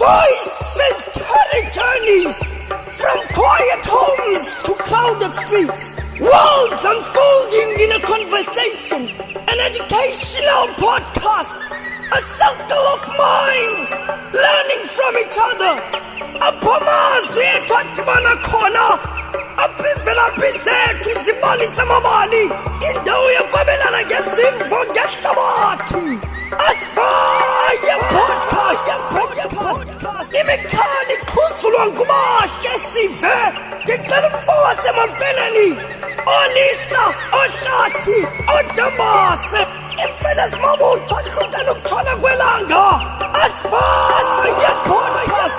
Voices carry journeys from quiet homes to crowded streets. Worlds unfolding in a conversation, an educational podcast, a circle of minds learning from each other. Aphamazwi ethathibana khona aphivelaphi zethu zibalisa amabali indawo yokwabelana ngezimvo ngehlabathi. Asifaya podcast imikhali ikhuzulwa ngumahle sive ngicela umfo wasemamfeleni olisa ohlathi ojambase imfene zimabutho ahlutana ukuthola kwelanga. Asifaya podcast.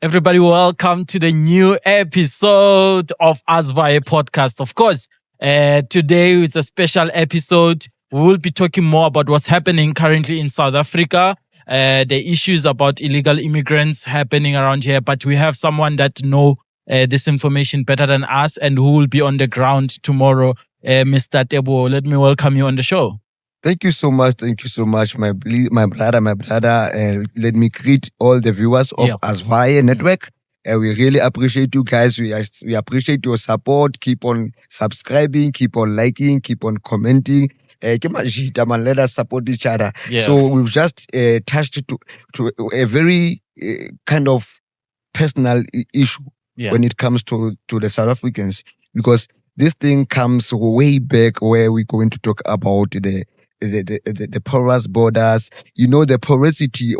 Everybody, welcome to the new episode of Asvaye podcast. Of course, today is a special episode. We will be talking more about what's happening currently in South Africa, the issues about illegal immigrants happening around here. But we have someone that know this information better than us and who will be on the ground tomorrow, Mr. Tebo. Let me welcome you on the show. Thank you so much, my brother. Let me greet all the viewers of Asvaye Network. We really appreciate you guys. We appreciate your support. Keep on subscribing, keep on liking, keep on commenting. Let us support each other. Yeah. So we've just touched to a very kind of personal issue when it comes to the South Africans, because this thing comes way back where we're going to talk about the porous borders, the porosity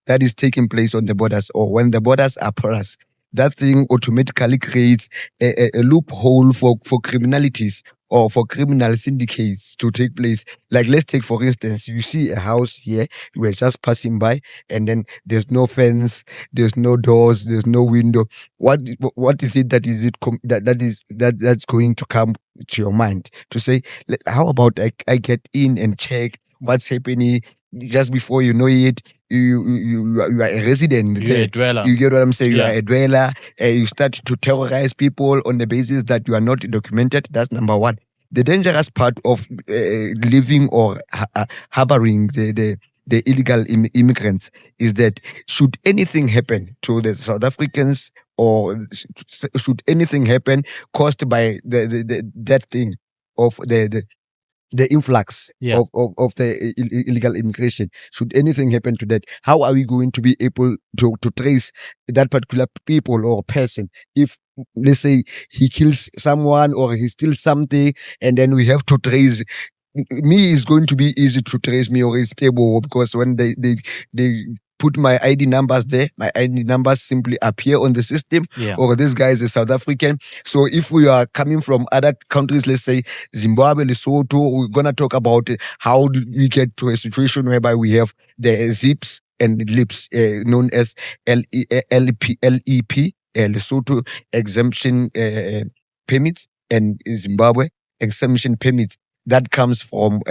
that is taking place on the borders, or when the borders are porous, that thing automatically creates a loophole for criminalities or for criminal syndicates to take place. Like, let's take, for instance, you see a house here, you were just passing by, and then there's no fence, there's no doors, there's no window. What is it that's going to come to your mind to say, how about I get in and check what's happening? Just before you know it, you are a resident. You're a dweller. You get what I'm saying? Yeah. You are a dweller. You start to terrorize people on the basis that you are not documented. That's number one. The dangerous part of living or harboring the illegal immigrants is that should anything happen to the South Africans, or should anything happen caused by that thing of the influx of the illegal immigration, should anything happen to that, how are we going to be able to trace that particular people or person? If, let's say, he kills someone or he steals something, and then we have to trace me, is going to be easy to trace me, or is stable, because when they put my ID numbers there, my ID numbers simply appear on the system, or this guy is a South African. So if we are coming from other countries, let's say Zimbabwe, Lesotho, we're going to talk about how do we get to a situation whereby we have the zips and lips, known as LEP, Lesotho exemption permits, and Zimbabwe exemption permits. That comes from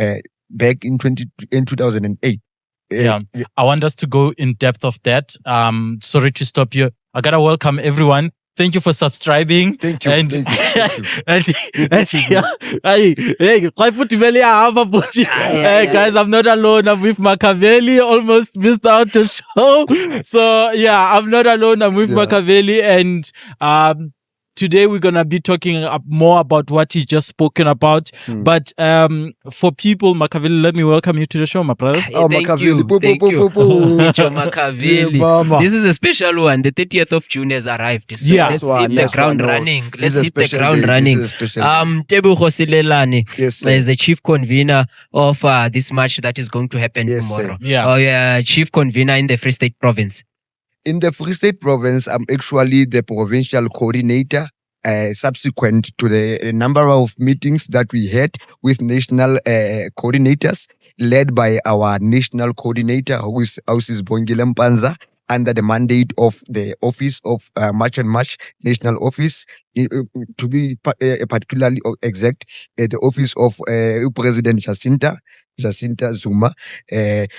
back in 2008. I want us to go in depth of that. Sorry to stop you. I gotta welcome everyone. Thank you for subscribing. Thank you. And guys, I'm not alone. I'm with Machiavelli. Almost missed out the show. So I'm not alone. I'm with Machiavelli, and today we're gonna be talking more about what he just spoken about. But for people, Machiavelli, let me welcome you to the show, my brother. Oh, Thank Machiavelli. you. Thank you. Joe Machiavelli. This is a special one. The 30th of June has arrived. So let's hit the ground running. Tebogo Selelane is the chief convener of this march that is going to happen tomorrow. Chief convener in the Free State Province. In the Free State Province, I'm actually the provincial coordinator, subsequent to the number of meetings that we had with national coordinators, led by our national coordinator, who is Bongile Mpanza, under the mandate of the Office of March and March National Office. to be particularly exact, the office of President Jacinta Zuma.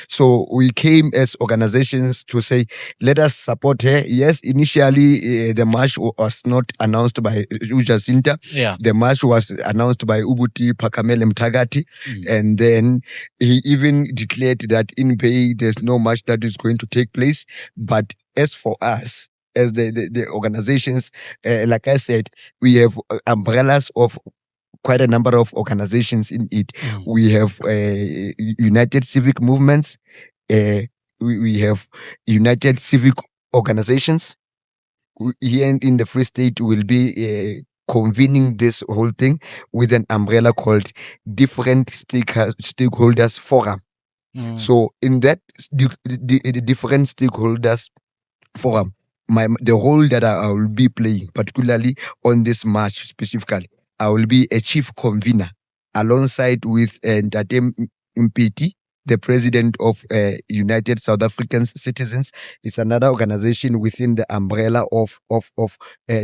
So we came as organizations to say, let us support her. Yes, initially the march was not announced by Jacinta. Yeah. The march was announced by Ubuti Phakamele Mthakati. And then he even declared that in Bay there's no march that is going to take place. But as for us, as the organizations, like I said, we have umbrellas of quite a number of organizations in it. We have United Civic Movements. We have United Civic Organizations. Here in the Free State will be convening this whole thing with an umbrella called Different Stakeholders Forum. So in that the different stakeholders forum, the role that I will be playing, particularly on this march specifically, I will be a chief convener alongside with Ntate Mpeti, the president of United South African Citizens. It's another organization within the umbrella of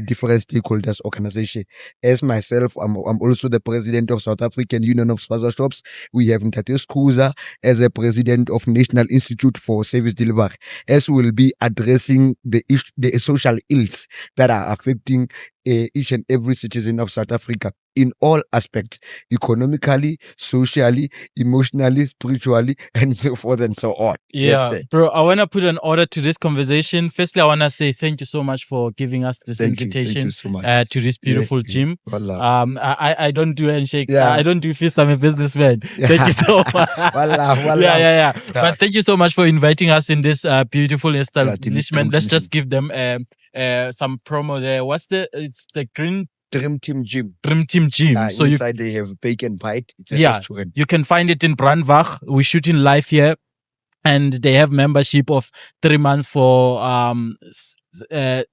different stakeholders organization. As myself, I'm also the president of South African Union of Spaza Shops. We have Ntate Skuza as a president of National Institute for Service Delivery, as will be addressing the social ills that are affecting each and every citizen of South Africa in all aspects, economically, socially, emotionally, spiritually, and so forth and so on. Yeah, yes, bro, I want to put an order to this conversation. Firstly, I want to say thank you so much for giving us this invitation to this beautiful gym. I don't do handshake. I don't do fist. I'm a businessman. Thank you so much. Yeah. But thank you so much for inviting us in this beautiful establishment. Let's just give them some promo there. It's the Dream Team Gym. Dream Team Gym. So inside they have bacon bite. It's a restaurant. You can find it in Brandwag. We're shooting live here, and they have membership of 3 months for 3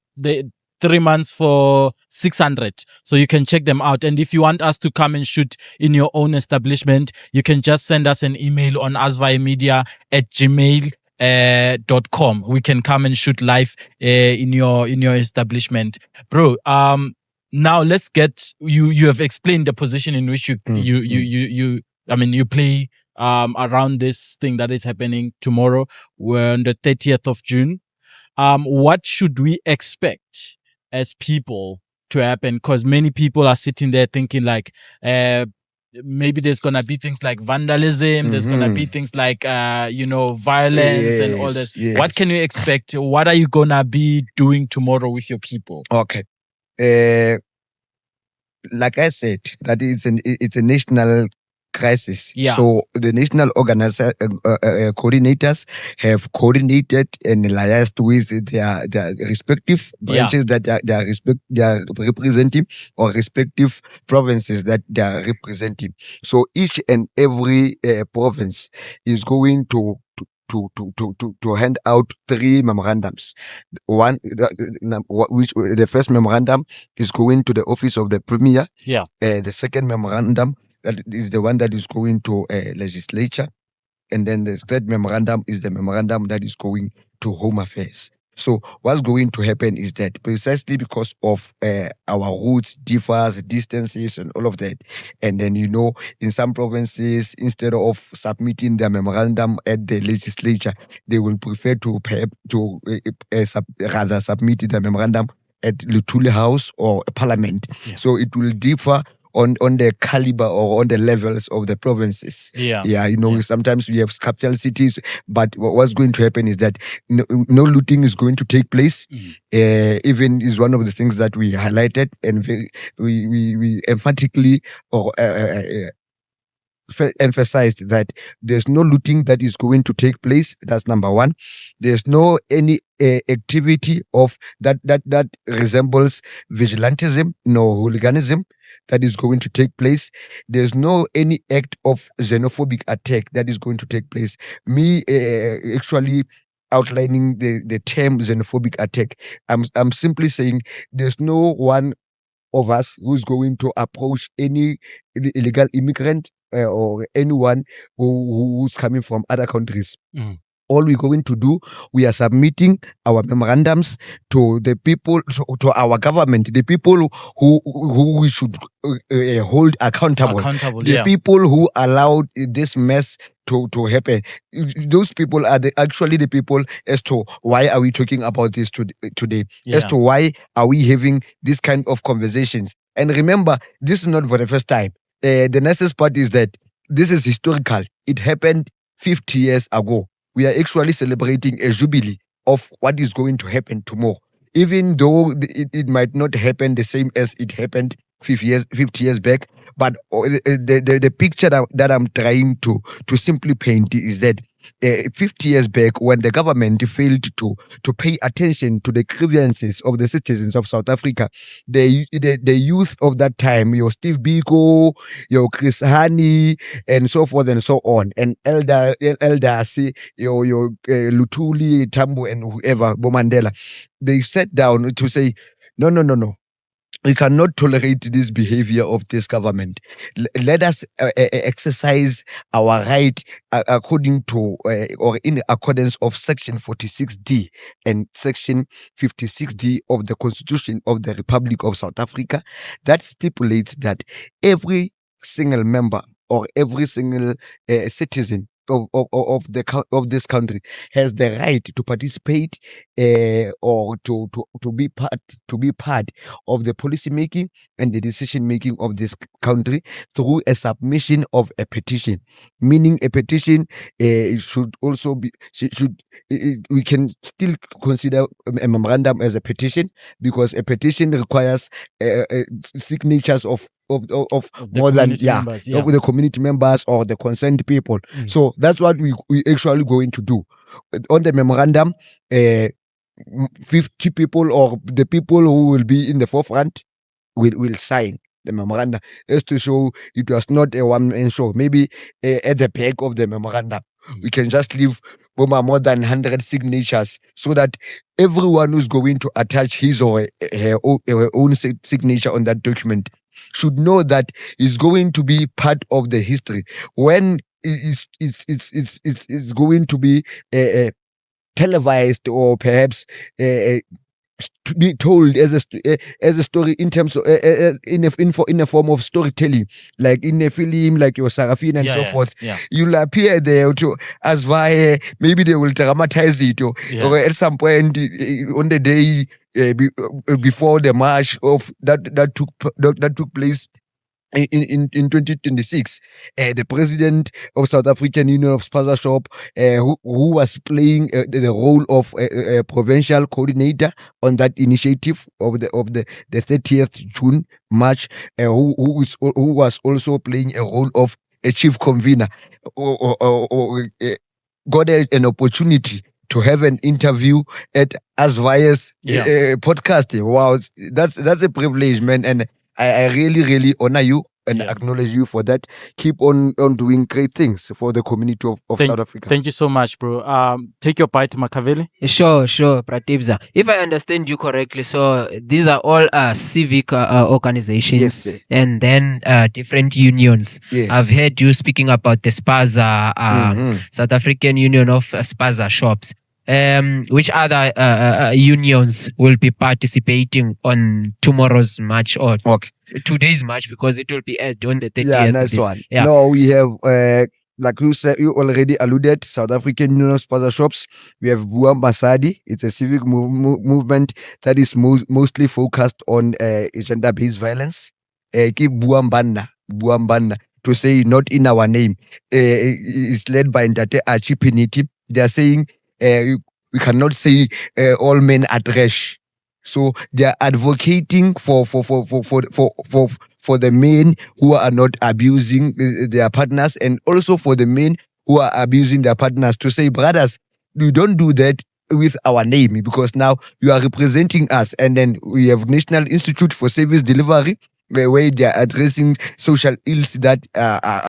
months for 600. So you can check them out. And if you want us to come and shoot in your own establishment, you can just send us an email on asvayamedia@gmail.com. We can come and shoot live in your establishment, bro. Now let's get you have explained the position in which you play around this thing that is happening tomorrow. We're on the 30th of June. What should we expect as people to happen? Because many people are sitting there thinking like maybe there's gonna be things like vandalism, there's gonna be things like violence and all that. Yes. What can you expect? What are you gonna be doing tomorrow with your people? Okay. Like I said, that it's a national crisis. Yeah. So the national coordinators have coordinated and liaised with their respective branches that they are representing, or respective provinces that they are representing. So each and every province is going to hand out 3 memorandums. One, which the first memorandum is going to the office of the premier. Yeah. The second memorandum, that is the one that is going to legislature, and then the third memorandum is the memorandum that is going to Home Affairs. So what's going to happen is that precisely because of our routes, differs, distances, and all of that, and then in some provinces, instead of submitting their memorandum at the legislature, they will prefer to rather submit the memorandum at Luthuli House or Parliament. Yeah. So it will differ on the caliber or on the levels of the provinces. Sometimes we have capital cities, but what's going to happen is that no looting is going to take place. Even is one of the things that we highlighted, and we emphatically emphasized that there's no looting that is going to take place. That's number one. There's no any activity of that resembles vigilantism, no hooliganism that is going to take place. There's no any act of xenophobic attack that is going to take place. Me actually outlining the term xenophobic attack, I'm simply saying there's no one of us who's going to approach any illegal immigrant or anyone who's coming from other countries all we're going to do, we are submitting our memorandums to the people, to our government, the people who we should hold accountable. The people who allowed this mess to happen. Those people are actually the people as to why are we talking about this today, as to why are we having this kind of conversations. And remember, this is not for the first time. The nicest part is that this is historical. It happened 50 years ago. We are actually celebrating a jubilee of what is going to happen tomorrow. Even though it might not happen the same as it happened 50 years back, but the picture that I'm trying to simply paint is that 50 years back, when the government failed to pay attention to the grievances of the citizens of South Africa, the youth of that time, your Steve Biko, your Chris Hani, and so forth and so on, and Elder Asi, your Lutuli, Tambo, and whoever, Bomandela, they sat down to say, no. We cannot tolerate this behavior of this government. Let us exercise our right according to or in accordance of Section 46D and Section 56D of the Constitution of the Republic of South Africa, that stipulates that every single member or every single citizen of this country has the right to participate or to be part of the policy making and the decision making of this country through a submission of a petition. Meaning a petition should also be we can still consider a memorandum as a petition, because a petition requires signatures of more than members, of the community members or the concerned people. So that's what we actually going to do on the memorandum. 50 people or the people who will be in the forefront will sign the memorandum, as to show it was not a one-man show. Maybe at the back of the memorandum we can just leave more than 100 signatures, so that everyone who's going to attach his or her own signature on that document should know that it's going to be part of the history when it's going to be televised, or perhaps to be told as a story in terms of in a form of storytelling, like in a film like your Sarafina and so forth. You'll appear there to as via, maybe they will dramatize it, or at some point on the day before the march of that took place in 2026, the president of South African Union of Spaza Shop, who was playing the role of a provincial coordinator on that initiative of the 30th June march, who was also playing a role of a chief convener, got an opportunity to have an interview at Asvaya's podcast. Wow, that's a privilege, man, and I really honor you and acknowledge you for that. Keep on doing great things for the community of South Africa. Thank you so much, bro. Take your bite, Makaveli. Sure, Pratibza. If I understand you correctly, so these are all civic organizations, and then different unions. I've heard you speaking about the Spaza, South African Union of Spaza Shops. Which other unions will be participating on tomorrow's march or today's march, because it will be aired on the 30th? Yeah, nice one. No, we have like you said, you already alluded, South African Union of Spaza Shops. We have Buam Basadi. It's a civic movement that is mostly focused on gender-based violence. Keep Buam Banda to say not in our name. It's led by Ndate Archipiniti. They are saying we cannot say all men are trash. So they are advocating for the men who are not abusing their partners, and also for the men who are abusing their partners, to say, brothers, you don't do that with our name, because now you are representing us. And then we have National Institute for Service Delivery, where they are addressing social ills that are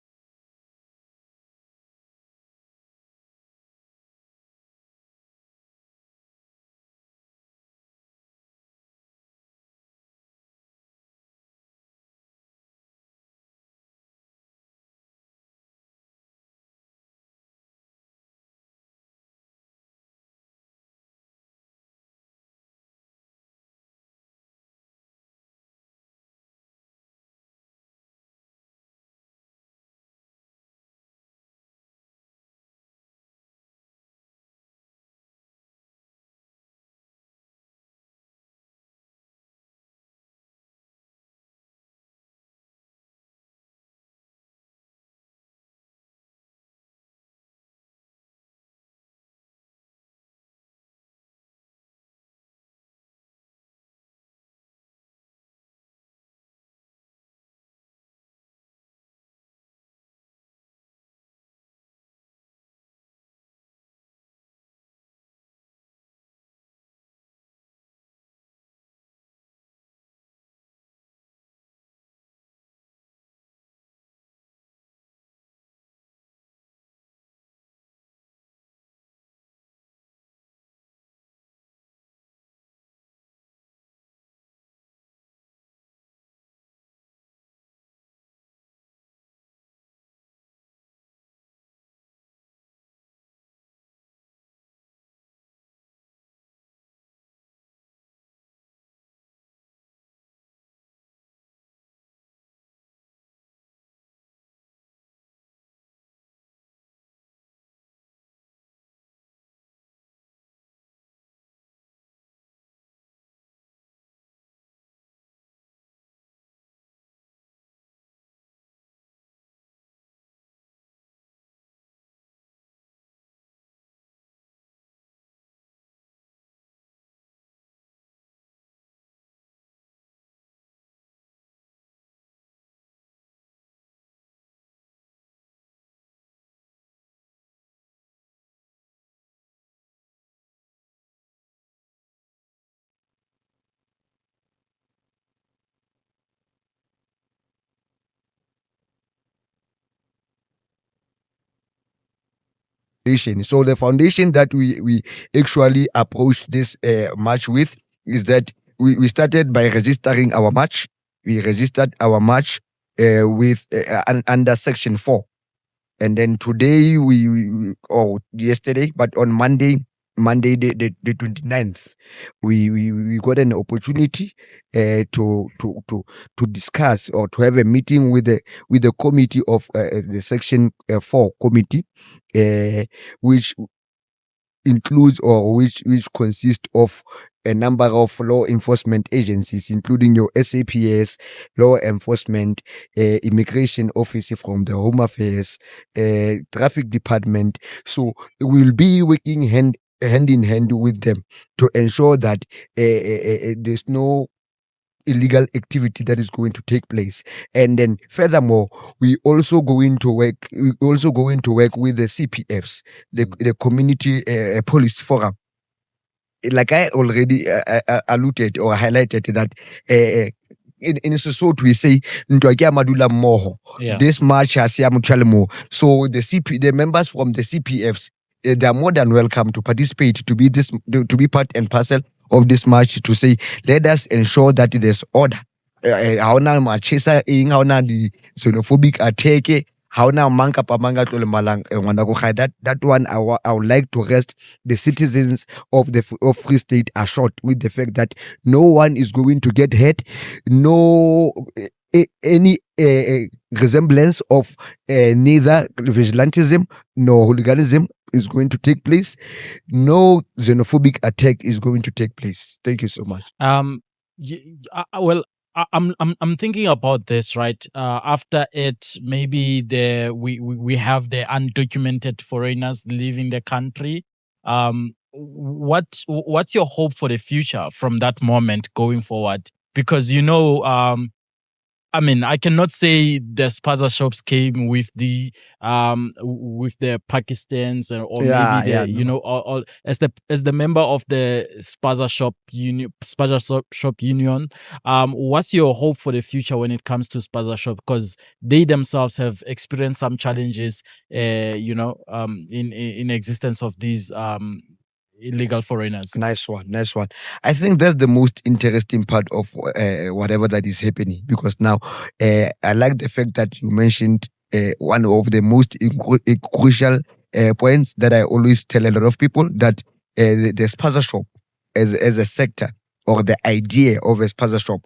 foundation. So the foundation that we actually approached this march with is that we started by registering our march. We registered our march with under Section 4. And then today or yesterday, but on Monday the 29th, we got an opportunity to discuss or to have a meeting with the committee of the Section 4 committee, which includes or which consists of a number of law enforcement agencies, including your SAPS, law enforcement, immigration office from the Home Affairs, traffic department. So we'll be working hand in hand with them to ensure that there's no illegal activity that is going to take place. And then furthermore, we also going to work with the CPFs, the community police forum. Like I already alluded or highlighted that in Sesotho we say madula moho. This march has so the members from the CPFs, they are more than welcome to participate, to be part and parcel of this march, to say, let us ensure that there's order. How now machesa how now the xenophobic attack, how now manka pamanga tole malang that one I would like to rest the citizens of Free State assured with the fact that no one is going to get hurt, no any resemblance of neither vigilantism nor hooliganism is going to take place. No xenophobic attack is going to take place. Thank you so much. Well, I'm thinking about this, right? After it, maybe we have the undocumented foreigners leaving the country. What's your hope for the future from that moment going forward? Because I mean, I cannot say the spaza shops came with the Pakistans or all as the member of the spaza shop union. What's your hope for the future when it comes to spaza shop? Because they themselves have experienced some challenges, in existence of these illegal foreigners. Nice one. I think that's the most interesting part of whatever that is happening, because now I like the fact that you mentioned one of the most crucial points that I always tell a lot of people, that the spaza shop as a sector, or the idea of a spaza shop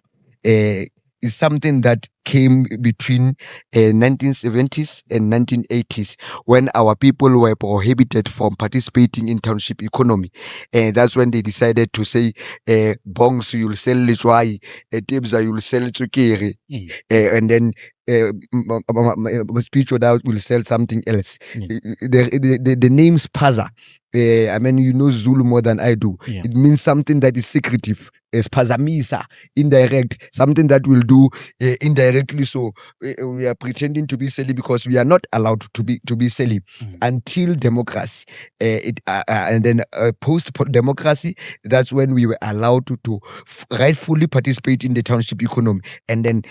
is something that came between 1970s and 1980s, when our people were prohibited from participating in township economy. And that's when they decided to say, bongs, you'll sell lechwai, tibza, you'll sell tsukere, and then speech without will sell something else. The name spaza, I mean, you know Zulu more than I do. It means something that is secretive. Spazamisa, indirect, something that will do indirectly. So we are pretending to be selling, because we are not allowed to be selling until democracy. And then post democracy, that's when we were allowed to rightfully participate in the township economy. And then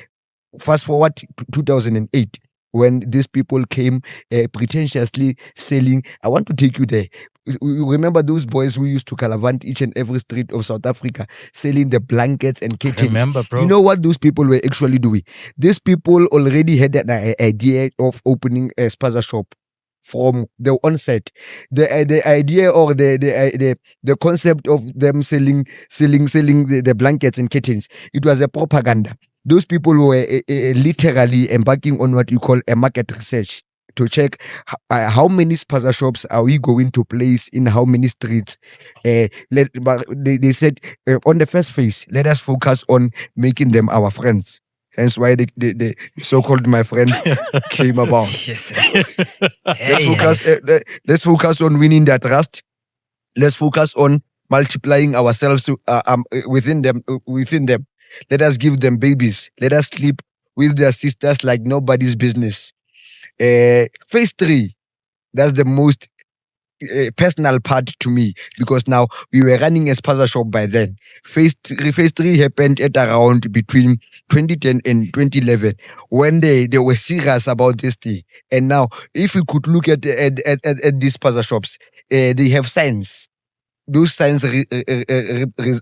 fast forward to 2008, when these people came pretentiously selling. I want to take you there. You remember those boys who used to calavant each and every street of South Africa, selling the blankets and curtains? I remember, bro. You know what those people were actually doing? These people already had an idea of opening a spaza shop from the onset. The idea or the concept of them selling the blankets and curtains, it was a propaganda. Those people were literally embarking on what you call a market research, to check how many spaza shops are we going to place in how many streets. They said on the first phase, let us focus on making them our friends. Hence why the so-called my friend came about. Yes. Let's focus on winning their trust. Let's focus on multiplying ourselves within them. Let us give them babies. Let us sleep with their sisters like nobody's business. Phase 3, that's the most personal part to me, because now we were running a spaza shop by then. Phase 3 happened at around between 2010 and 2011 when they were serious about this thing. And now, if we could look at these spaza shops, they have signs. Those signs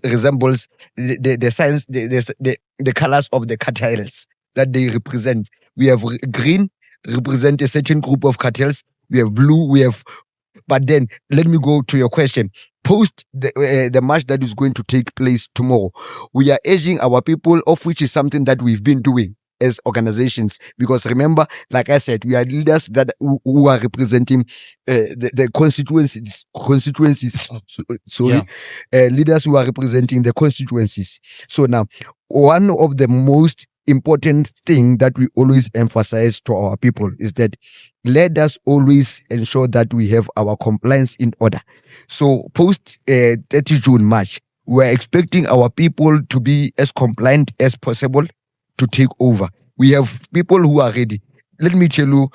resembles the signs, the colors of the cartels that they represent. We have green, represent a certain group of cartels. We have blue, we have. But then let me go to your question. Post the march that is going to take place tomorrow, we are urging our people, of which is something that we've been doing as organizations, because remember, like I said, we are leaders that who are representing the constituencies. Leaders who are representing the constituencies. So now, one of the most important thing that we always emphasize to our people is that let us always ensure that we have our compliance in order. So post 30 June March, we're expecting our people to be as compliant as possible to take over. We have people who are ready. Let me tell you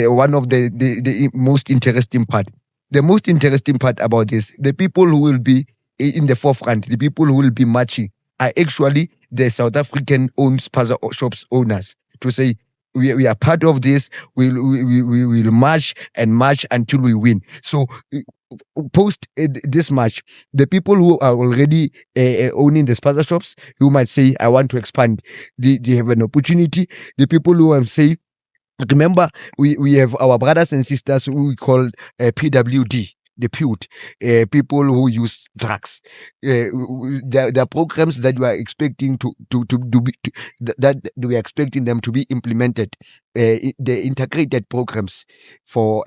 one of the most interesting part. The most interesting part about this, the people who will be in the forefront, the people who will be marching, are actually the South African-owned spaza shops owners, to say we are part of this. We'll march and march until we win. So post this march, the people who are already owning the spaza shops, who might say, I want to expand, they have an opportunity. The people who have say, remember, we have our brothers and sisters who we call PWD, the PUT, people who use drugs. There are programs that we are expecting that we are expecting them to be implemented. The integrated programs for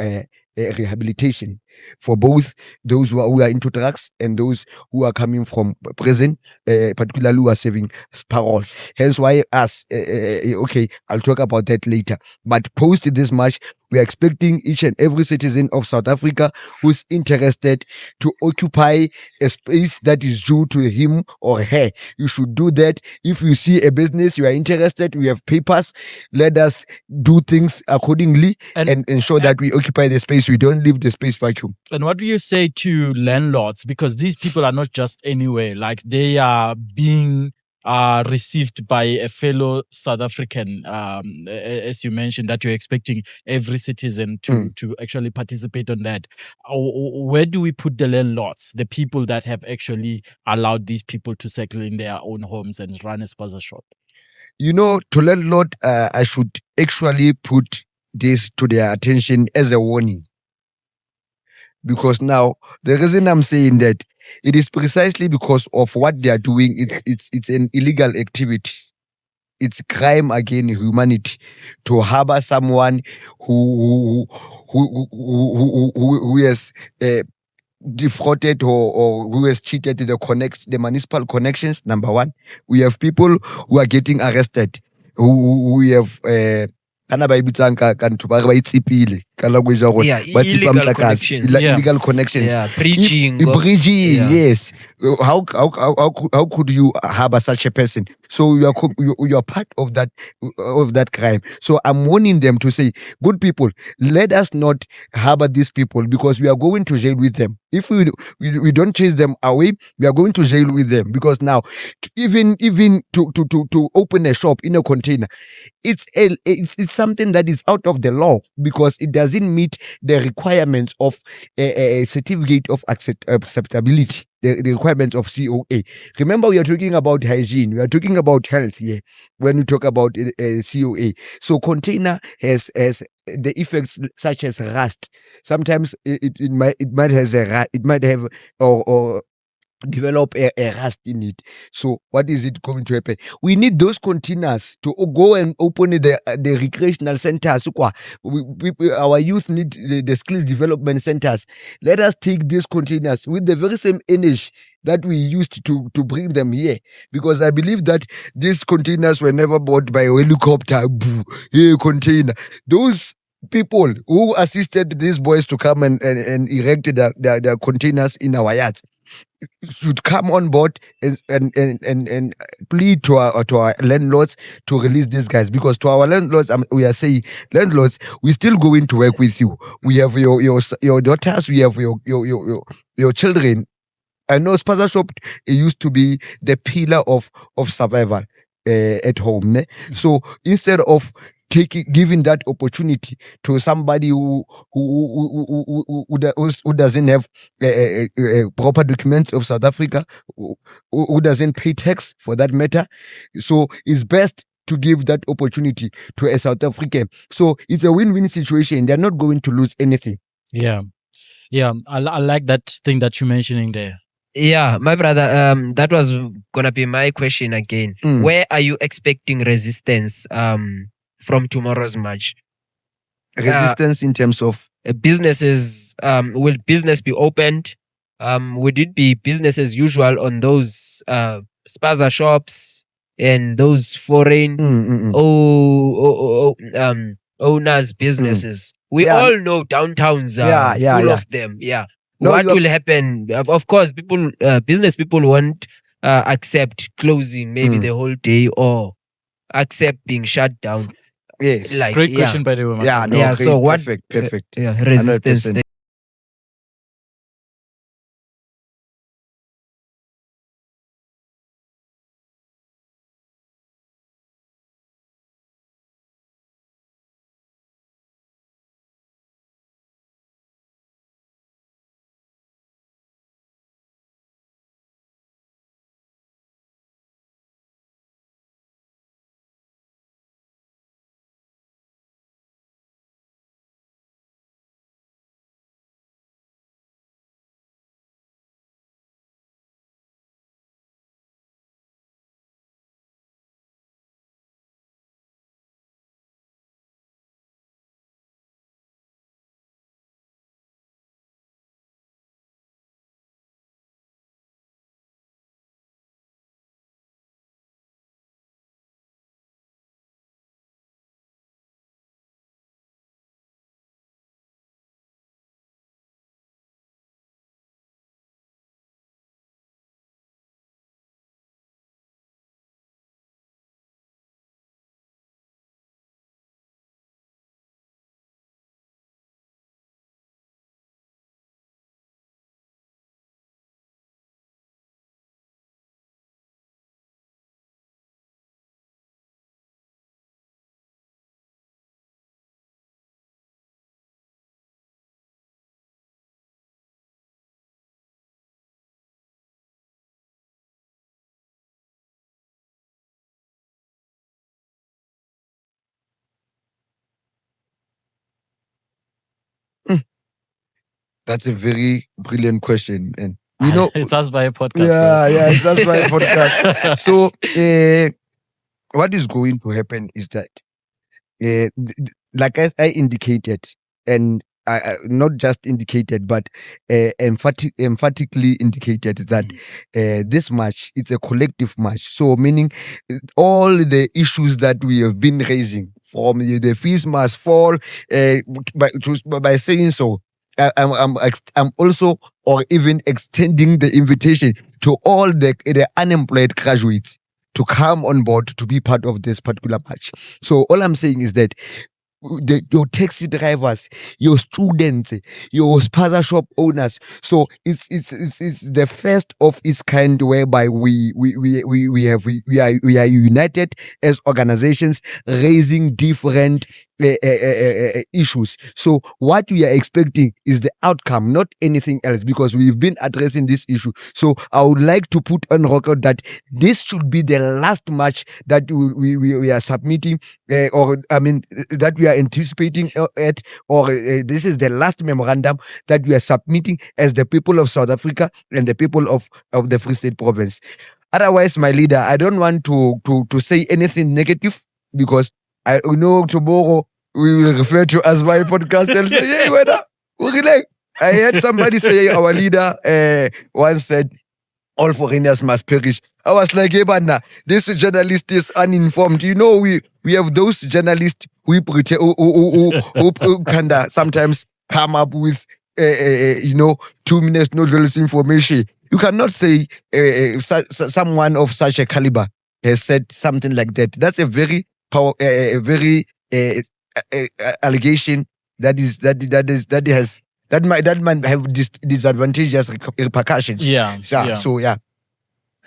rehabilitation for both those who are into drugs and those who are coming from prison, particularly who are serving parole. Hence why okay, I'll talk about that later. But post this march, we are expecting each and every citizen of South Africa who's interested to occupy a space that is due to him or her. You should do that. If you see a business, you are interested, we have papers, let us do things accordingly and ensure that we occupy the space. We don't leave the space vacuum. And what do you say to landlords? Because these people are not just anywhere, like they are being received by a fellow South African, as you mentioned, that you're expecting every citizen to actually participate on that. Where do we put the landlords, the people that have actually allowed these people to settle in their own homes and run a spaza shop? You know, to landlord, I should actually put this to their attention as a warning. Because now, the reason I'm saying that, it is precisely because of what they are doing. It's an illegal activity. It's crime against humanity to harbor someone who has defrauded or who has cheated the municipal connections. Number one, we have people who are getting arrested who have illegal connections. Breaching. Yes. How could you harbor such a person? So you are part of that crime. So I'm warning them to say, good people, let us not harbor these people, because we are going to jail with them. If we don't chase them away, we are going to jail with them. Because now, even to open a shop in a container, it's something that is out of the law, because it doesn't meet the requirements of a certificate of acceptability, the requirements of COA. Remember, we are talking about hygiene, we are talking about health here when we talk about COA. So container has the effects such as rust. Sometimes it might have or develop a rust in it. So what is it going to happen? We need those containers to go and open the recreational centers. Our youth need the skills development centers. Let us take these containers with the very same energy that we used to bring them here, because I believe that these containers were never bought by a helicopter. Container. Those people who assisted these boys to come and erect their containers in our yards, should come on board and plead to our landlords to release these guys, because to our landlords, we are saying, landlords, we're still going to work with you. We have your daughters, we have your children. I know Spaza Shop used to be the pillar of survival at home. Ne? So instead of giving that opportunity to somebody who doesn't have proper documents of South Africa, who doesn't pay tax for that matter, so it's best to give that opportunity to a South African. So it's a win-win situation. They're not going to lose anything. Yeah, I like that thing that you're mentioning there. Yeah, my brother, that was gonna be my question again. Where are you expecting resistance from tomorrow's match? Resistance in terms of businesses. Will business be opened? Would it be business as usual on those spaza shops and those foreign owners' businesses? We all know downtowns are full of them. Yeah. No, what will happen? Of course, people, business people won't accept closing maybe the whole day or accept being shut down. Yes, like, great question by the way. Yeah, so what? Perfect. Resistance. 100%. That's a very brilliant question, and you know, it's us by a podcast. Yeah, it's us by a podcast. So, what is going to happen is that, like as I indicated, and I not just indicated, but emphatically indicated that this match, it's a collective match. So, meaning all the issues that we have been raising, from the fees must fall, by saying so. I'm also, or even extending the invitation to all the unemployed graduates to come on board to be part of this particular match. So all I'm saying is that your taxi drivers, your students, your spaza shop owners. So it's the first of its kind, whereby we are united as organizations, raising different issues. So what we are expecting is the outcome, not anything else, because we've been addressing this issue. So I would like to put on record that this should be the last match that we are submitting, that we are anticipating at, or this is the last memorandum that we are submitting as the people of South Africa and the people of the Free State Province. Otherwise, my leader, I don't want to say anything negative, because I know tomorrow we will refer to as my podcast and say, hey, what up? I heard somebody say, our leader once said, all foreigners must perish. I was like, hey, Banda, this journalist is uninformed. You know, we have those journalists who can sometimes come up with, 2 minutes, no journalist information. You cannot say someone of such a caliber has said something like that. That's a very allegation that might have disadvantageous repercussions. Yeah. So yeah.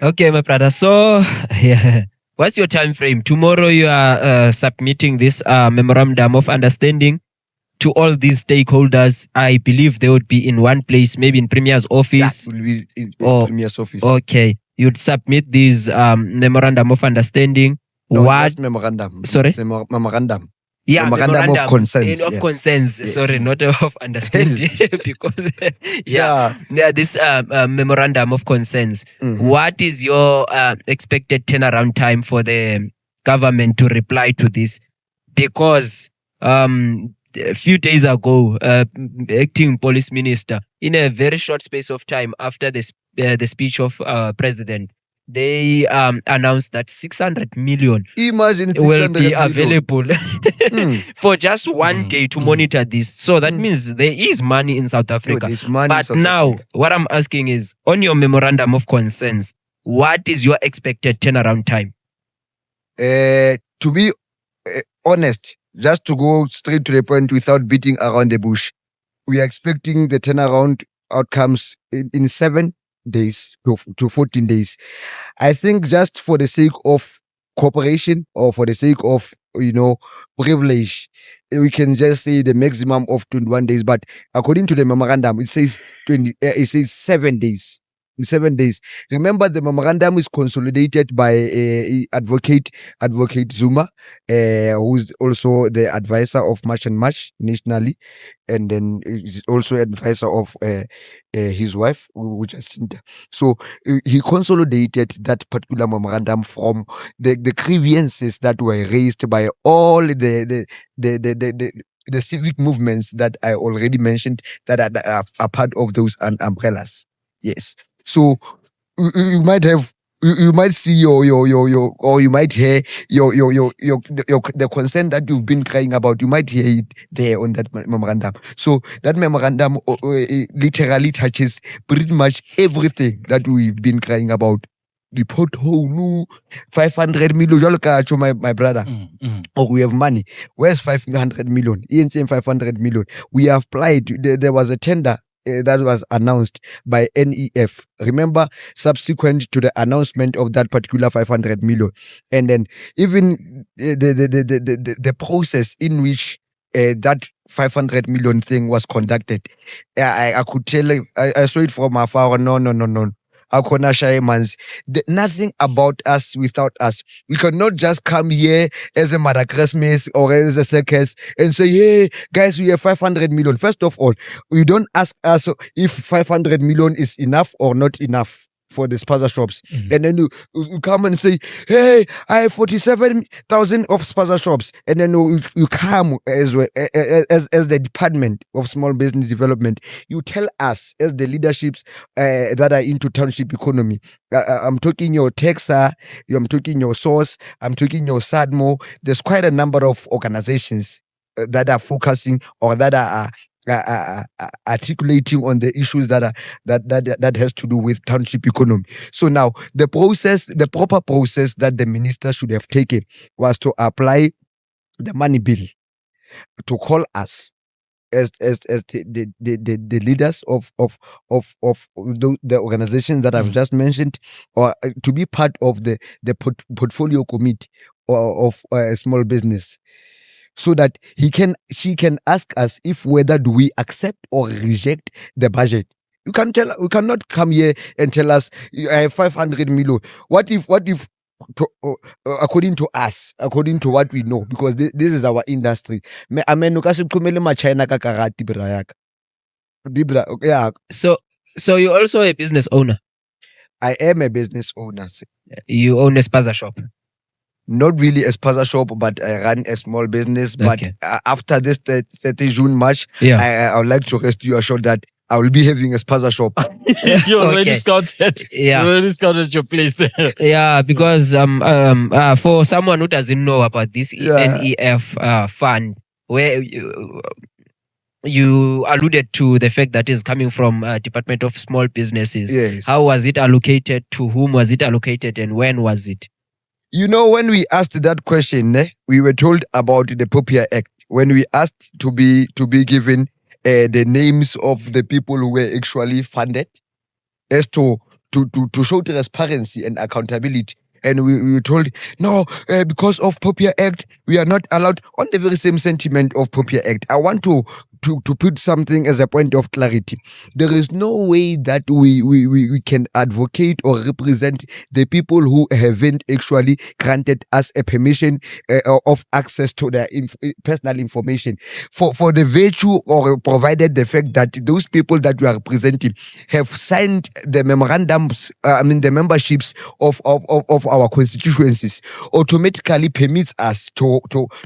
Okay, my brother. So, yeah. What's your time frame? Tomorrow you are submitting this memorandum of understanding to all these stakeholders. I believe they would be in one place, maybe in Premier's office. That will be in Premier's office. Okay. You'd submit these memorandum of understanding. No, what? just memorandum. Sorry? It's a memorandum. Yeah, memorandum of consent. Of Yes. consent. Yes. Sorry, not of understanding. Because, this memorandum of consent. Mhm. What is your expected turnaround time for the government to reply to this? Because a few days ago, acting police minister, in a very short space of time after the speech of president, they announced that 600 million Imagine 600 will be million. available for just one day to monitor this. So that Mm. means there is money in South No, Africa. there's money in But South now, Africa. what I'm asking is, on your memorandum of consent, what is your expected turnaround time? To be honest, just to go straight to the point without beating around the bush, we are expecting the turnaround outcomes in 7 days to 14 days. I think just for the sake of cooperation or for the sake of privilege, we can just say the maximum of 21 days. But according to the memorandum, it says 7 days. In 7 days. Remember, the memorandum is consolidated by advocate Zuma, who's also the advisor of March and March nationally, and then is also advisor of his wife, Jacinta. So he consolidated that particular memorandum from the grievances that were raised by all the civic movements that I already mentioned that are part of those umbrellas. Yes. So you might have, you might see or you might hear the consent that you've been crying about. You might hear it there on that memorandum. So that memorandum literally touches pretty much everything that we've been crying about. The pothole, 500 million, my brother. Or we have money. Where's 500 million? Ian saying 500 million. We have applied. There was a tender that was announced by NEF. Remember, subsequent to the announcement of that particular 500 million, and then even the process in which that 500 million thing was conducted, I could tell. I saw it from afar. No. Nothing about us without us. We cannot just come here as a Mother Christmas or as a circus and say, hey, guys, we have 500 million. First of all, we don't ask us if 500 million is enough or not enough for the spaza shops. And then you come and say, hey, I have 47,000 of spaza shops. And then you come as the Department of Small Business Development. You tell us as the leaderships that are into township economy. I'm talking your Texa, I'm talking your Source, I'm talking your SADMO. There's quite a number of organizations that are focusing or that are articulating on the issues that has to do with township economy. So now the proper process that the minister should have taken was to apply the money bill, to call us as the leaders of the organizations that I've just mentioned, or to be part of the portfolio committee of small business, so that she can ask us if whether do we accept or reject the budget. We cannot come here and tell us I have 500 million. What if according to us, according to what we know, because this is our industry. Yeah. So you're also a business owner. I am a business owner. You own a spaza shop. Not really a spaza shop, but I run a small business. Okay. But after this 30 June March, Yeah. I would like to rest you assured that I will be having a spaza shop. You already Okay. scouted. Yeah. You already scouted your place there. Yeah, because for someone who doesn't know about this Yeah. NEF fund, where you alluded to the fact that is coming from Department of Small Businesses. Yes. How was it allocated? To whom was it allocated, and when was it? You know, when we asked that question, we were told about the POPIA Act. When we asked to be given the names of the people who were actually funded, as to show transparency and accountability. And we were told, no, because of POPIA Act, we are not allowed. On the very same sentiment of POPIA Act, I want to put something as a point of clarity. There is no way that we can advocate or represent the people who haven't actually granted us a permission of access to their personal information. For the virtue or provided the fact that those people that we are representing have signed the memorandums, the memberships of our constituencies, automatically permits us to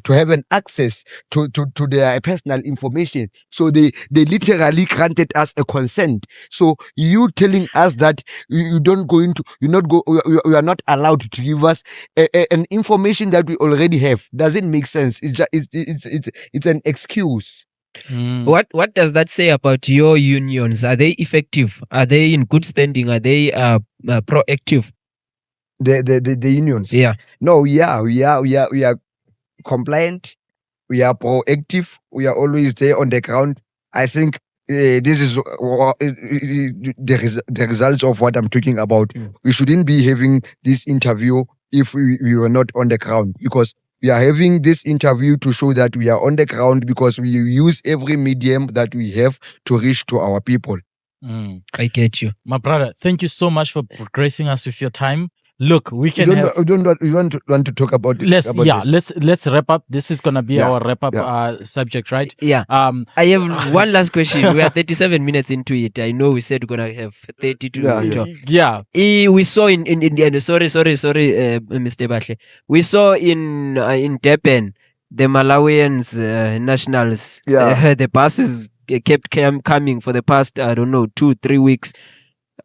have an access to their personal information. So they literally granted us a consent. So you telling us that you are not allowed to give us an information that we already have doesn't make sense. It's an excuse. What does that say about your unions? Are they effective? Are they in good standing? Are they proactive? The unions. Yeah. No, we are compliant. We are proactive. We are always there on the ground. I think this is the results of what I'm talking about. We shouldn't be having this interview if we were not on the ground, because we are having this interview to show that we are on the ground, because we use every medium that we have to reach to our people. I get you. My brother, thank you so much for gracing us with your time. Look, we can We want to talk about it. Let's wrap up. This is gonna be our wrap up subject, right? Yeah. I have one last question. We are 37 minutes into it. I know we said we're gonna have 30 to talk. Yeah. We saw in sorry, Mr. Bashle. We saw in Durban, the Malawians nationals. The buses kept coming for the past 2-3 weeks.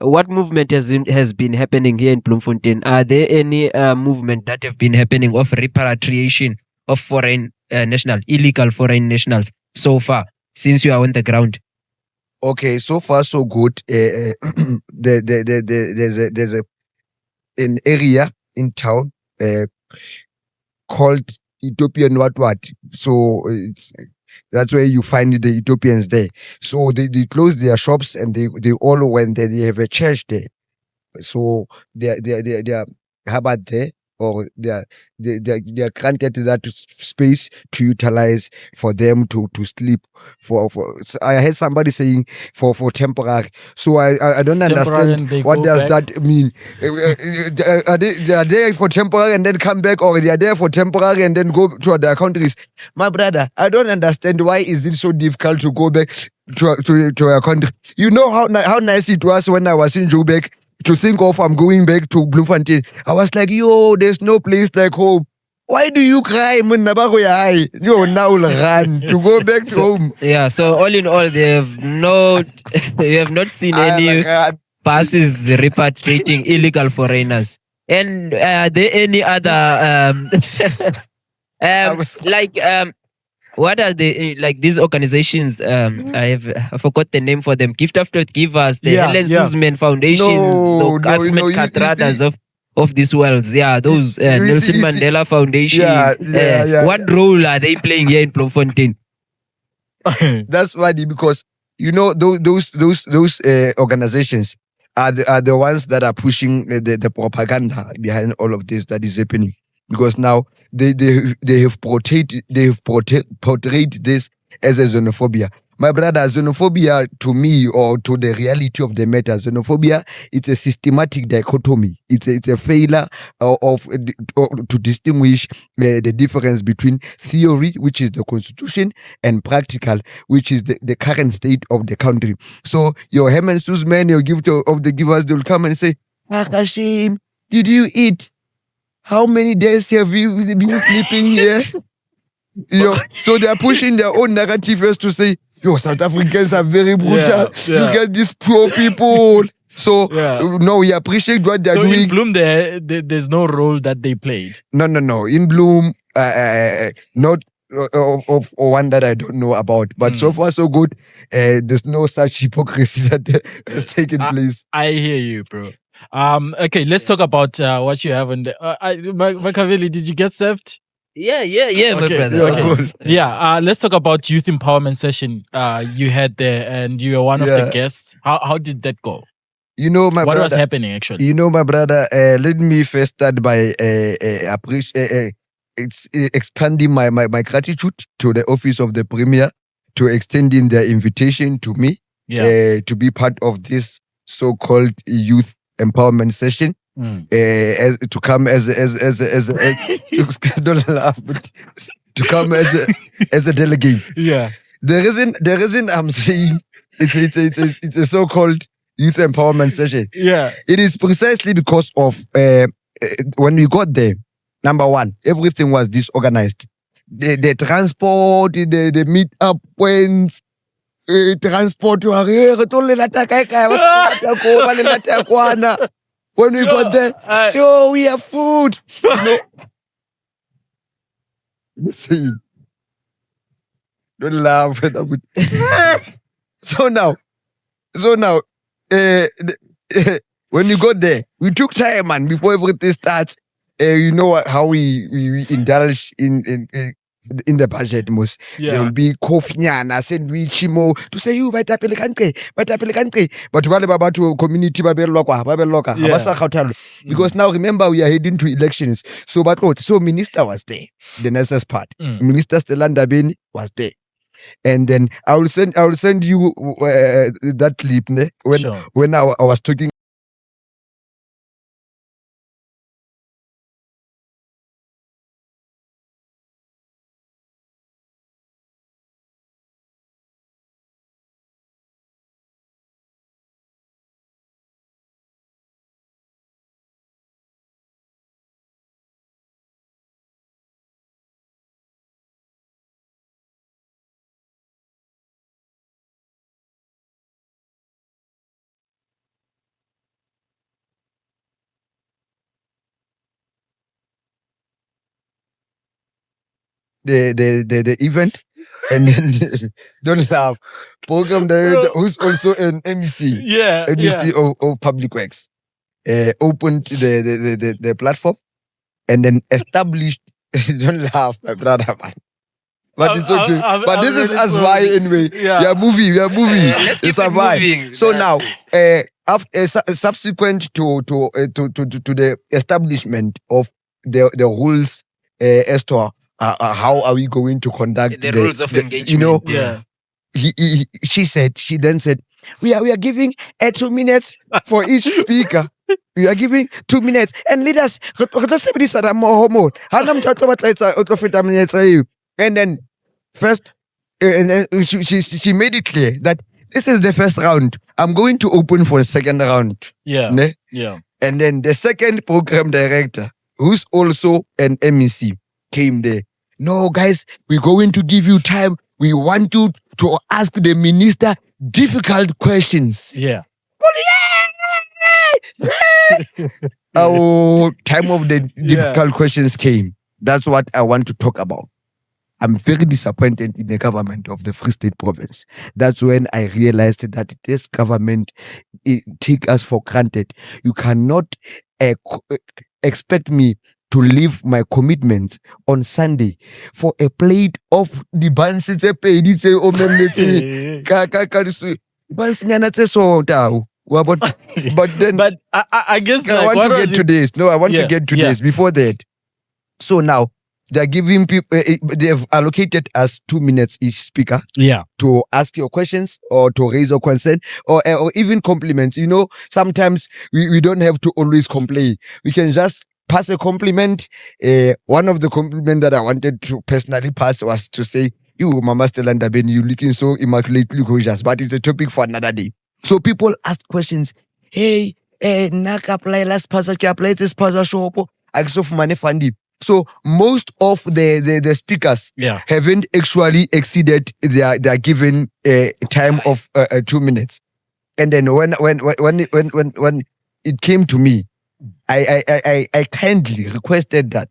What movement has been happening here in Bloemfontein? Are there any movement that have been happening of repatriation of foreign illegal foreign nationals so far, since you are on the ground? Okay, so far so good. There's an area in town called Ethiopian what. So that's where you find the Ethiopians there. So they closed their shops and they all went there. They have a church there. So they are Chabad there, or they are granted that space to utilize for them to sleep. For I heard somebody saying for temporary. So I don't understand what does that mean. They are there for temporary and then come back, or they are there for temporary and then go to their countries. My brother, I don't understand why is it so difficult to go back to our country. You know how nice it was when I was in Joburg to think of I'm going back to Bloemfontein. I was like, yo, there's no place like home. Why do you cry? Yo, now run to go back to home. Yeah, so all in all, they have not seen any buses repatriating illegal foreigners. And are there any other what are the these organizations? I forgot the name for them. Gift After Givers, the Helen Suzman Foundation, the Ahmed Katradas of this world. Yeah, those Nelson Mandela Foundation. What role are they playing here in Bloemfontein? That's funny, because you know those organizations are the ones that are pushing the propaganda behind all of this that is happening. Because now they have portrayed this as a xenophobia. My brother, xenophobia to me, or to the reality of the matter, xenophobia, it's a systematic dichotomy. It's a failure to distinguish the difference between theory, which is the constitution, and practical, which is the current state of the country. So your Herman Suzman, your gift of the givers, they'll come and say, Hashim, did you eat? How many days have you been sleeping here? So they are pushing their own narrative as to say, South Africans are very brutal. You get these poor people. So no, we appreciate what they're doing. So in Bloom, there's no role that they played. No. In Bloom, not of one that I don't know about. But so far, so good. There's no such hypocrisy that has taken place. I hear you, bro. Okay, let's talk about what you have on the. Makaveli, did you get served? Yeah, my Okay, brother. Yeah, okay. good. Yeah, let's talk about youth empowerment session you had there, and you were one of the Yeah. guests. How did that go? You know, my What was brother. happening actually? You know, my brother. Let me first start by expanding my gratitude to the office of the premier to extending their invitation to me Yeah. to be part of this so-called youth empowerment session. As to come as don't laugh, but to come as a delegate. Yeah. The reason I'm saying it's a so-called youth empowerment session. Yeah. It is precisely because of when we got there. Number one, everything was disorganized. The transport, the meet-up points, transport. When we got there, yo, we have food. You know? Listen, don't laugh. So now, when you got there, we took time, man, before everything starts. You know how we indulge in the budget most. There Yeah. will be coffee, sandwich, mo to say you better pele country. But wale baba to community babelloka. Yeah. Because now remember we are heading to elections. So minister was there. The nicest part. Minister Stella Ndabeni was there. And then I will send you that clip when I was talking. The event, and then don't laugh. Program director, who's also an MEC, Yeah. MEC of Public Works, opened the platform, and then established. Don't laugh, my brother, man. But it's okay. But this is us why anyway. Yeah. We are moving. Let's keep It's a it vibe. moving. So now, after subsequent to the establishment of the rules as to how are we going to conduct The rules of engagement. You know, Yeah. she then said, we are giving 2 minutes for each speaker. We are giving 2 minutes. And leaders, and then first, and then she made it clear that this is the first round. I'm going to open for the second round. Yeah. Ne? Yeah. And then the second program director, who's also an MEC, came there. No, guys, we're going to give you time. We want you to ask the minister difficult questions. Yeah. Our time of the difficult questions came. That's what I want to talk about. I'm very disappointed in the government of the Free State Province. That's when I realized that this government take us for granted. You cannot expect me to leave my commitments on Sunday for a plate of the bansi tse pedi tse omeletse but then But I guess I like, want what to was get to it? this. No, I want Yeah, to get to yeah. this before that. So now they're giving people. They've allocated us 2 minutes each speaker Yeah. to ask your questions or to raise your concern or even compliments. You know, sometimes we don't have to always complain. We can just pass a compliment. One of the compliments that I wanted to personally pass was to say, you, Mama Stella Ndabeni, you looking so immaculately gorgeous, but it's a topic for another day. So people ask questions. Hey, nak apply last pass, apply this pass, shop. So most of the speakers Yeah. haven't actually exceeded their given time of 2 minutes. And then when it came to me, I kindly requested that.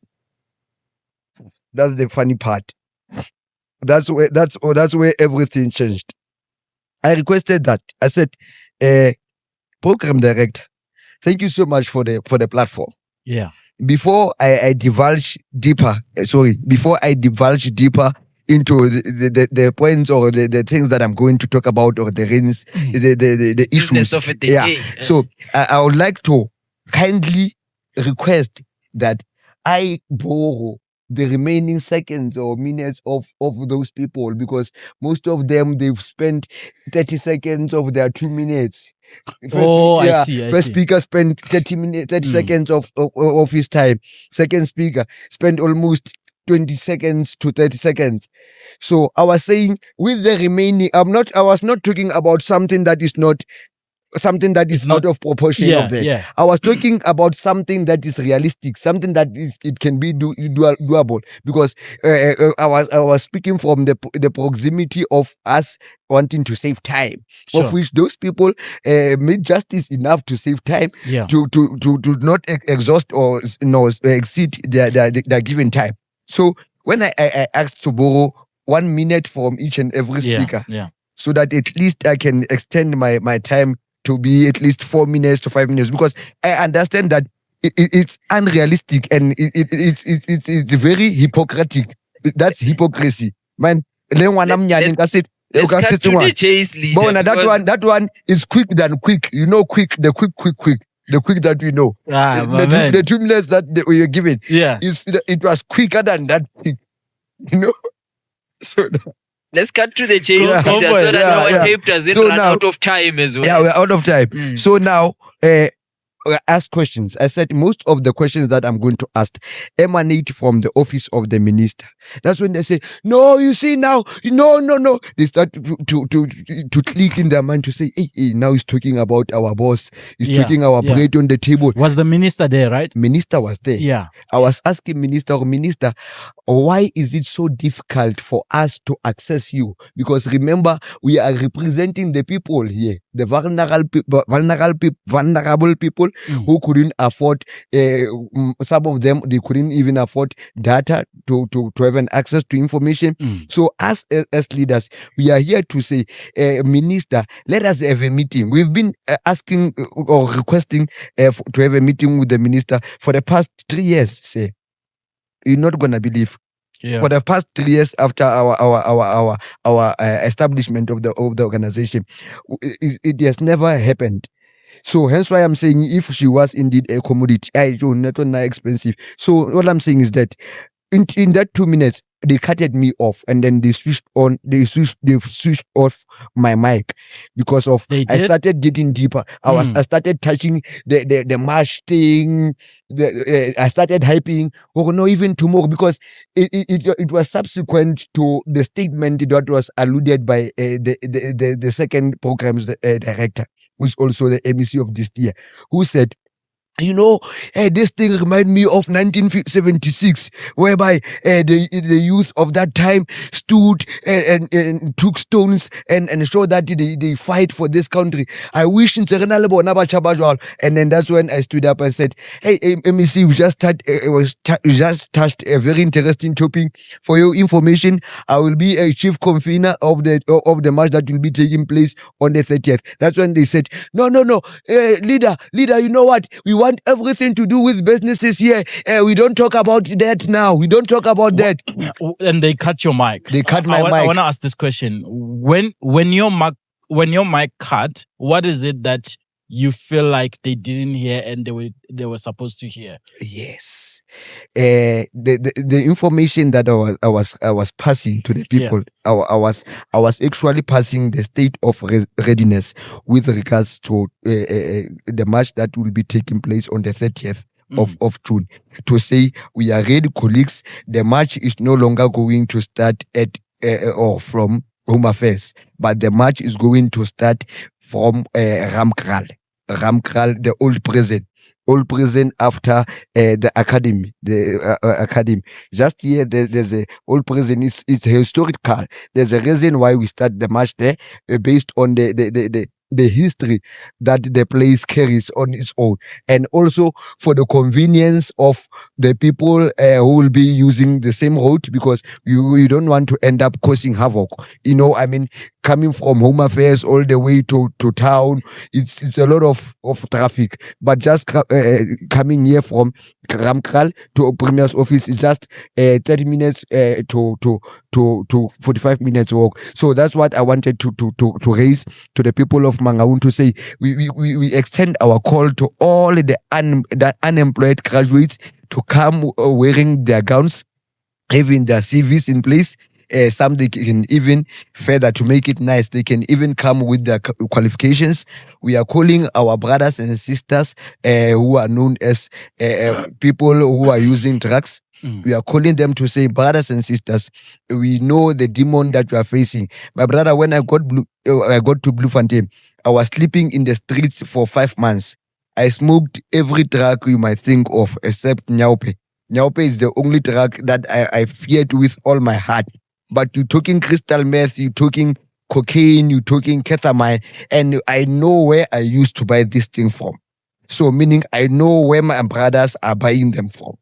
That's the funny part. That's where everything changed. I requested that. I said, program director, thank you so much for the platform. Yeah. Before I divulge deeper into the points or the things that I'm going to talk about, or the issues of it, So I would like to kindly request that I borrow the remaining seconds or minutes of those people, because most of them, they've spent 30 seconds of their 2 minutes. I see. First speaker spent 30 seconds of his time. Second speaker spent almost 20 seconds to 30 seconds. So I was saying, with the remaining, I was not talking about something that is not out of proportion of that. Yeah. I was talking about something that is realistic, something that it can be doable, because I was speaking from the proximity of us wanting to save time, Sure. of which those people made justice enough to save time, to not exhaust or exceed their given time. So when I asked to borrow 1 minute from each and every speaker, so that at least I can extend my time to be at least 4 minutes to 5 minutes, because I understand that it's unrealistic and it's very hypocritic. That's hypocrisy, man. Let's cut to the chase, leader. That one is quick than quick. You know, the quick that we know. The 2 minutes that we were given. Yeah. It was quicker than that quick. You know? So let's cut to the chase, leader, so that our tape doesn't run out of time as well. Yeah, we're out of time. So now, ask questions. I said most of the questions that I'm going to ask emanate from the office of the minister. That's when they say, no, you see now, no. They start to click in their mind to say, hey, now he's talking about our boss. He's taking our bread on the table. Was the minister there, right? Minister was there. Yeah. I was asking minister, why is it so difficult for us to access you? Because remember, we are representing the people here, the vulnerable people who couldn't afford, some of them, they couldn't even afford data to have an access to information. So as leaders, we are here to say, minister, let us have a meeting. We've been asking or requesting to have a meeting with the minister for the past 3 years. Say, you're not gonna believe. Yeah. For the past 3 years after our establishment of the organization, it has never happened. So hence why I'm saying, if she was indeed a commodity, not expensive. So what I'm saying is that in that 2 minutes, they cutted me off, and then they switched off my mic because of I started getting deeper. I started touching the mash thing. I started hyping. Oh no, even tomorrow, because it was subsequent to the statement that was alluded by the second program's director, who's also the MEC of this year, who said, this thing reminds me of 1976, whereby the youth of that time stood and took stones and showed that they fight for this country. I wish in and then that's when I stood up and said, hey, MEC, we just touched a very interesting topic. For your information, I will be a chief convener of the march that will be taking place on the 30th. That's when they said, no, leader, you know what? We want everything to do with businesses here. We don't talk about that now. We don't talk about that. And they cut your mic. They cut my mic. I want to ask this question. When your mic cut, what is it that you feel like they didn't hear and they were supposed to hear? Yes. The information that I was passing to the people, I was actually passing the state of readiness with regards to the march that will be taking place on the 30th of June, to say we are ready, colleagues. The march is no longer going to start at or from Home Affairs, but the march is going to start from Ramkral, the old prison after the academy. Just here, there's a old prison. It's a historical. There's a reason why we start the march there, based on the the history that the place carries on its own, and also for the convenience of the people who will be using the same road, because you don't want to end up causing havoc. I mean, coming from Home Affairs all the way to town, it's a lot of traffic. But just coming here from Ramkral to Premier's office is just 30 minutes to 45 minutes walk. So that's what I wanted to raise to the people of Mangaung, to say we extend our call to all the unemployed graduates to come wearing their gowns, having their CVs in place. Some they can even further to make it nice. They can even come with their qualifications. We are calling our brothers and sisters who are known as people who are using drugs. We are calling them to say, brothers and sisters, we know the demon that you are facing. My brother, when I got to Bloemfontein, I was sleeping in the streets for 5 months. I smoked every drug you might think of except Nyaupe. Nyaupe is the only drug that I feared with all my heart. But you're talking crystal meth, you're talking cocaine, you're talking ketamine, and I know where I used to buy this thing from. So meaning I know where my brothers are buying them from,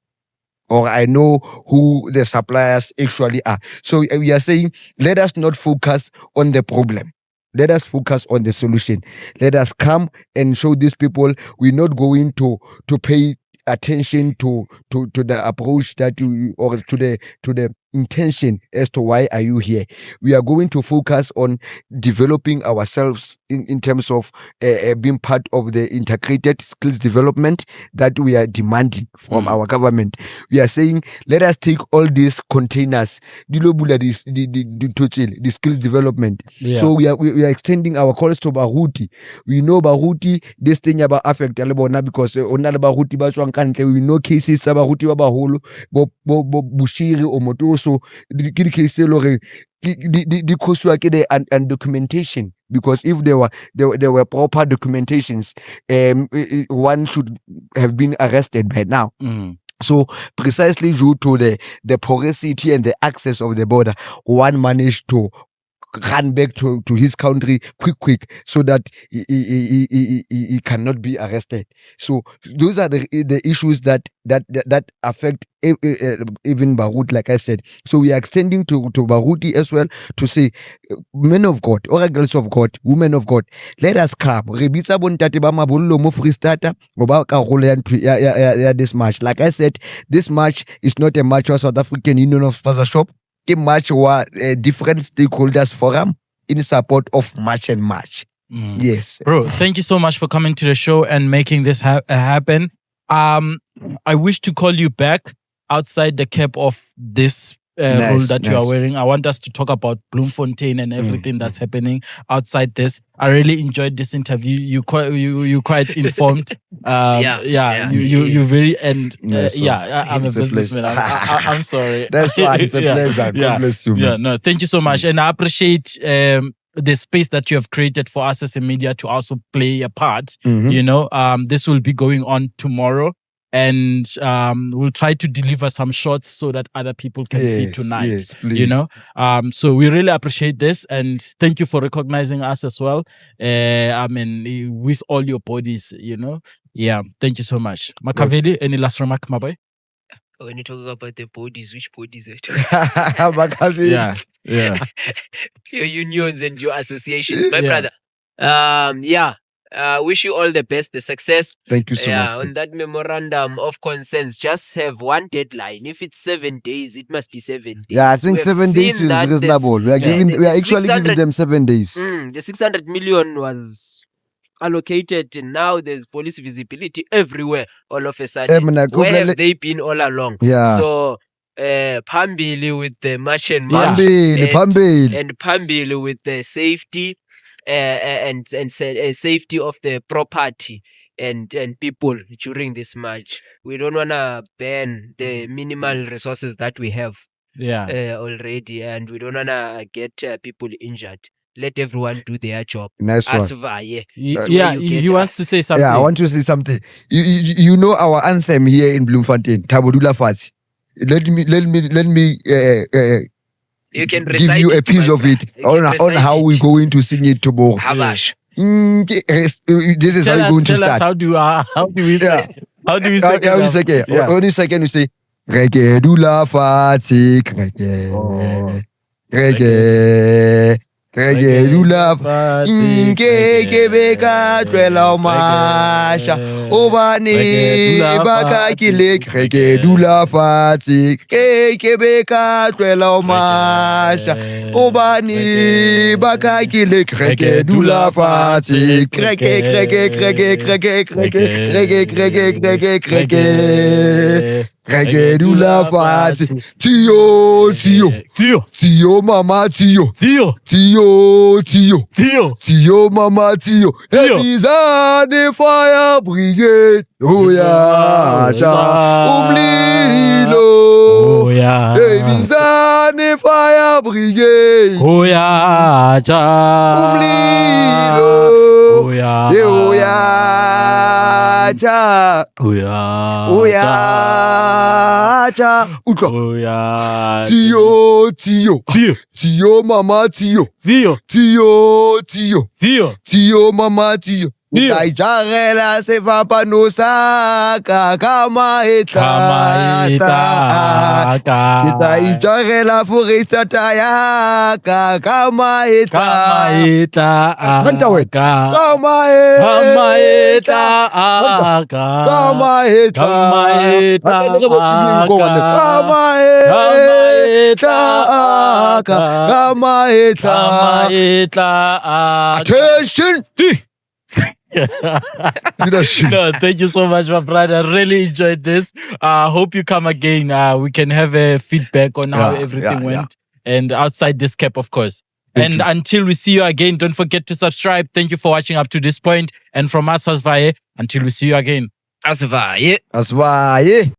or I know who the suppliers actually are. So we are saying, let us not focus on the problem. Let us focus on the solution. Let us come and show these people we're not going to pay attention to the approach that you, or to the intention as to why are you here. We are going to focus on developing ourselves in terms of being part of the integrated skills development that we are demanding from our government. We are saying, let us take all these containers, the skills development. Yeah. So we are extending our calls to Bahuti. We know Bahuti, this thing about affect Alabona, because Bahuti we know cases Bahuti Baholo, Bushiri or Motoso, the case and documentation. Because if there were proper documentations, one should have been arrested by now. So precisely due to the porosity and the access of the border, one managed to run back to his country quick so that he cannot be arrested. So those are the issues that affect even Bahut, like I said. So we are extending to Bahuti as well to say, men of God, oracles of God, women of God, let us come. This march. Like I said, this march is not a march for South African Union of Sponsorship. A march was a different stakeholders forum in support of March and March. Yes. Bro, thank you so much for coming to the show and making this happen. I wish to call you back outside the cap of this role that you are wearing. I want us to talk about Bloemfontein and everything that's happening outside this. I really enjoyed this interview. You quite informed. You very I'm a businessman. I'm sorry. That's why it's a pleasure. God bless you. Yeah, no, thank you so much, and I appreciate the space that you have created for us as a media to also play a part. You know, this will be going on tomorrow. And we'll try to deliver some shots so that other people can see tonight. Yes, please. You know, so we really appreciate this, and thank you for recognizing us as well. I mean, with all your bodies, you know. Yeah, thank you so much. Makaveli, any last remark, my boy? When you talk about the bodies, which bodies are you talking about? Yeah. Your unions and your associations, my brother. Wish you all the best, the success. Thank you so much. On that memorandum of consent, just have one deadline. If it's 7 days, it must be 7 days. Yeah, I think 7 days is reasonable. We are actually giving them 7 days. The 600 million was allocated, and now there's police visibility everywhere all of a sudden. Where have they been all along? Yeah. So Phambili with the march and Phambili. And Phambili with the safety and safety of the property and people during this march. We don't want to burn the minimal resources that we have already, and we don't want to get people injured. Let everyone do their job. Nice one. He wants to say something. Yeah, I want to say something. You know our anthem here in Bloemfontein, Tabodula Fats. Let me you can give you a piece of it on how we're going to sing it tomorrow. Habash. This is how you're going to Tell us start. how do we say? Yeah. How do we say? Only second. Yeah. Only second you say reggae du la fatigue. Reggae. Reggae. Reggae du la fatigue. Ke beka twela o masha. Obani baka kile reggae du la fatigue. Ke beka twela o masha. Obani baka kile reggae du la fatigue. Reggae reggae reggae reggae reggae reggae reggae reggae. Reggae du la fatigue. Tio, tio, Tio, tio, mama, tio, Tio, tio, tio, Tio. tio, mama, tio. Tio. Evisa de fire brigade. Oh ya, cha, umlilo. Oh yeah. Evisa de fire brigade. Oh yeah. Umlilo. Oh yeah. Oh ya, cha. Oh yeah. Oh ya, cha. Outro. Oh yeah. Tio, tio, Tio, tio, mama, tio, Tio, tio, tio, Tio. tio, mama, tio. Tio. Utaijarela se va pa nosaka kama Kama etata. itaka. Kitaijarela foresta tayaka kama Kama etata. itaka. Canta wena. Kama Kama etata. itaka. Kama etata. Kama etaka. Kama etaka. Kama etaka. itaka. Attention! Leadership. No, thank you so much, my brother. I really enjoyed this. Hope you come again. We can have a feedback on how Yeah, everything yeah, went. And outside this cap, of course. Thank And until we see you again, don't forget to subscribe. Thank you for watching up to this point. And from us, Asvaye, until we see you again. Asvaye. That's why.